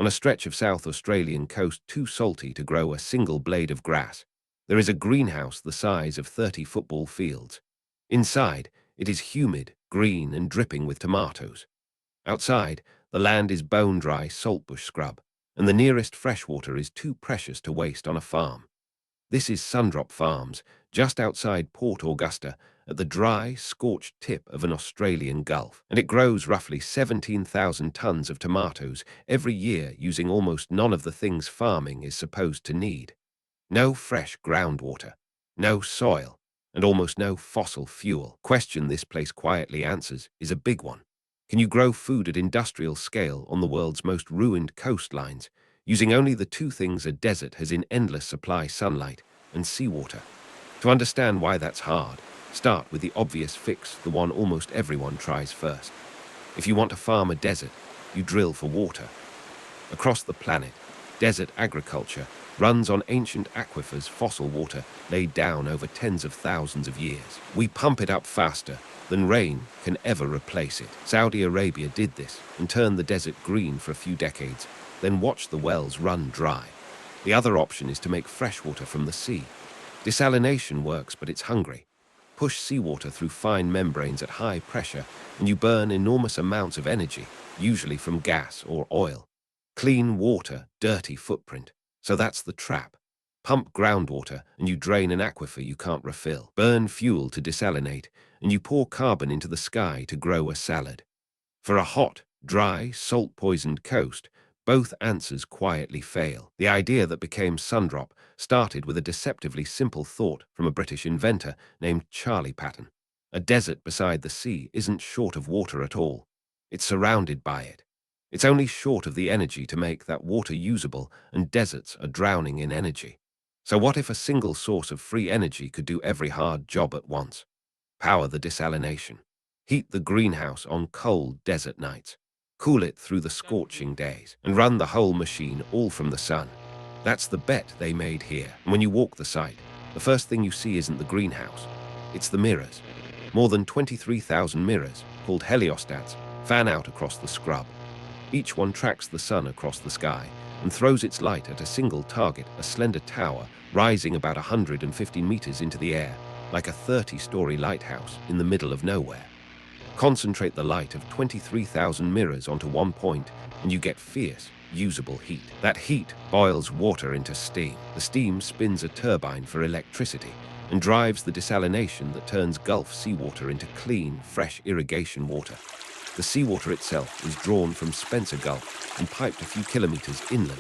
On a stretch of South Australian coast too salty to grow a single blade of grass, there is a greenhouse the size of 30 football fields. Inside, it is humid, green, and dripping with tomatoes. Outside, the land is bone-dry saltbush scrub, and the nearest freshwater is too precious to waste on a farm. This is Sundrop Farms, just outside Port Augusta, at the dry, scorched tip of an Australian gulf, and it grows roughly 17,000 tons of tomatoes every year using almost none of the things farming is supposed to need. No fresh groundwater, no soil, and almost no fossil fuel. Question this place quietly answers is a big one. Can you grow food at industrial scale on the world's most ruined coastlines, using only the two things a desert has in endless supply: sunlight and seawater? To understand why that's hard, start with the obvious fix, the one almost everyone tries first. If you want to farm a desert, you drill for water. Across the planet, desert agriculture runs on ancient aquifers, fossil water laid down over tens of thousands of years. We pump it up faster than rain can ever replace it. Saudi Arabia did this and turned the desert green for a few decades, then watched the wells run dry. The other option is to make freshwater from the sea. Desalination works, but it's hungry. Push seawater through fine membranes at high pressure, and you burn enormous amounts of energy, usually from gas or oil. Clean water, dirty footprint. So that's the trap. Pump groundwater, and you drain an aquifer you can't refill. Burn fuel to desalinate, and you pour carbon into the sky to grow a salad. For a hot, dry, salt-poisoned coast, both answers quietly fail. The idea that became Sundrop started with a deceptively simple thought from a British inventor named Charlie Patton. A desert beside the sea isn't short of water at all. It's surrounded by it. It's only short of the energy to make that water usable, and deserts are drowning in energy. So what if a single source of free energy could do every hard job at once? Power the desalination. Heat the greenhouse on cold desert nights. Cool it through the scorching days, and run the whole machine all from the sun. That's the bet they made here. And when you walk the site, the first thing you see isn't the greenhouse. It's the mirrors. More than 23,000 mirrors, called heliostats, fan out across the scrub. Each one tracks the sun across the sky and throws its light at a single target, a slender tower rising about 150 meters into the air, like a 30-story lighthouse in the middle of nowhere. Concentrate the light of 23,000 mirrors onto one point, and you get fierce, usable heat. That heat boils water into steam. The steam spins a turbine for electricity and drives the desalination that turns Gulf seawater into clean, fresh irrigation water. The seawater itself is drawn from Spencer Gulf and piped a few kilometers inland.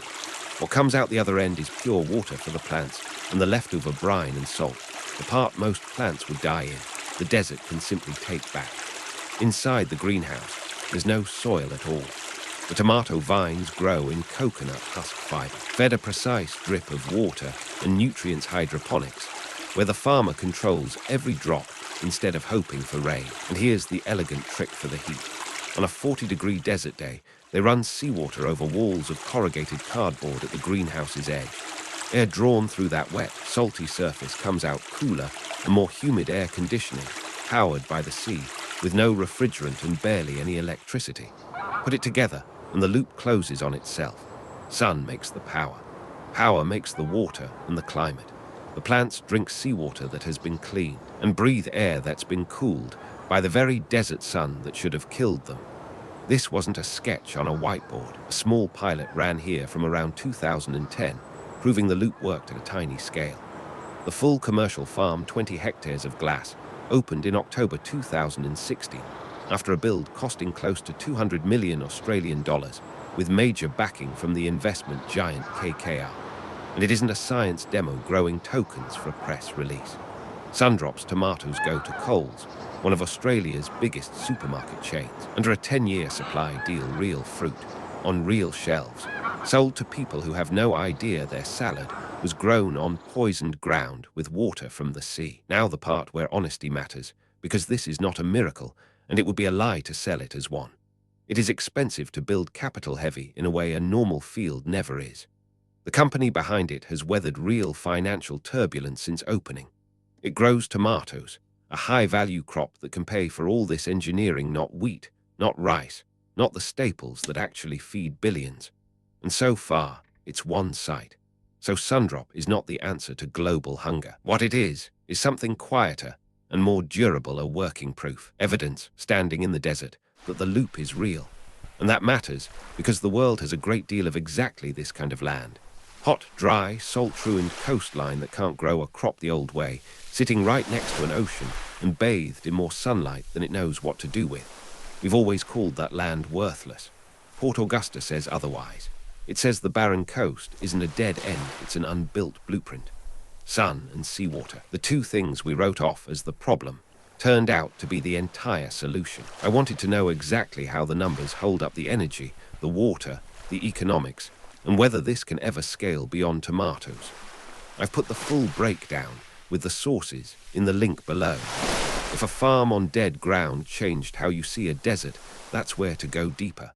What comes out the other end is pure water for the plants and the leftover brine and salt, the part most plants would die in. The desert can simply take back. Inside the greenhouse, there's no soil at all. The tomato vines grow in coconut husk fiber, fed a precise drip of water and nutrients hydroponics, where the farmer controls every drop instead of hoping for rain. And here's the elegant trick for the heat. On a 40-degree desert day, they run seawater over walls of corrugated cardboard at the greenhouse's edge. Air drawn through that wet, salty surface comes out cooler and more humid air conditioning, powered by the sea, with no refrigerant and barely any electricity. Put it together, and the loop closes on itself. Sun makes the power. Power makes the water and the climate. The plants drink seawater that has been cleaned and breathe air that's been cooled by the very desert sun that should have killed them. This wasn't a sketch on a whiteboard. A small pilot ran here from around 2010, proving the loop worked at a tiny scale. The full commercial farm, 20 hectares of glass, opened in October 2016, after a build costing close to 200 million Australian dollars, with major backing from the investment giant KKR. And it isn't a science demo growing tokens for a press release. Sundrop's tomatoes go to Coles, one of Australia's biggest supermarket chains, under a 10-year supply deal, real fruit, on real shelves, sold to people who have no idea their salad was grown on poisoned ground with water from the sea. Now the part where honesty matters, because this is not a miracle, and it would be a lie to sell it as one. It is expensive to build capital heavy in a way a normal field never is. The company behind it has weathered real financial turbulence since opening. It grows tomatoes, a high-value crop that can pay for all this engineering, not wheat, not rice, not the staples that actually feed billions. And so far, it's one site. So Sundrop is not the answer to global hunger. What it is something quieter and more durable, a working proof, evidence standing in the desert that the loop is real. And that matters because the world has a great deal of exactly this kind of land. Hot, dry, salt-ruined coastline that can't grow a crop the old way, sitting right next to an ocean and bathed in more sunlight than it knows what to do with. We've always called that land worthless. Port Augusta says otherwise. It says the barren coast isn't a dead end, it's an unbuilt blueprint. Sun and seawater, the two things we wrote off as the problem, turned out to be the entire solution. I wanted to know exactly how the numbers hold up the energy, the water, the economics, and whether this can ever scale beyond tomatoes. I've put the full breakdown with the sources in the link below. If a farm on dead ground changed how you see a desert, that's where to go deeper.